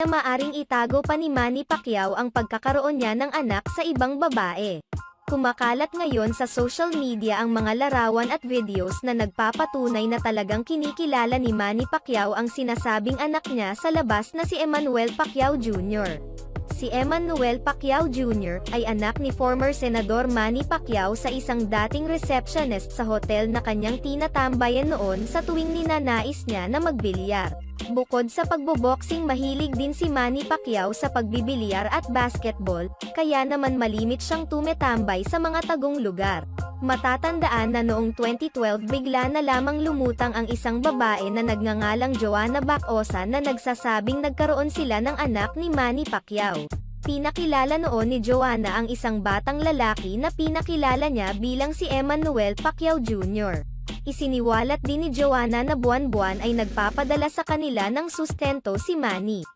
na maaring itago pa ni Manny Pacquiao ang pagkakaroon niya ng anak sa ibang babae. Kumakalat ngayon sa social media ang mga larawan at videos na nagpapatunay na talagang kinikilala ni Manny Pacquiao ang sinasabing anak niya sa labas na si Emmanuel Pacquiao Jr. Si Emmanuel Pacquiao Jr. ay anak ni former Senador Manny Pacquiao sa isang dating receptionist sa hotel na kanyang tinatambayan noon sa tuwing ninanais niya na magbilyar. Bukod sa pagboboxing, mahilig din si Manny Pacquiao sa pagbibilyar at basketball, kaya naman malimit siyang tumetambay sa mga tagong lugar. Matatandaan na noong 2012 bigla na lamang lumutang ang isang babae na nagngangalang Joanna Bacosa na nagsasabing nagkaroon sila ng anak ni Manny Pacquiao. Pinakilala noon ni Joanna ang isang batang lalaki na pinakilala niya bilang si Emmanuel Pacquiao Jr. Isiniwalat din ni Joanna na buwan-buwan ay nagpapadala sa kanila ng sustento si Manny.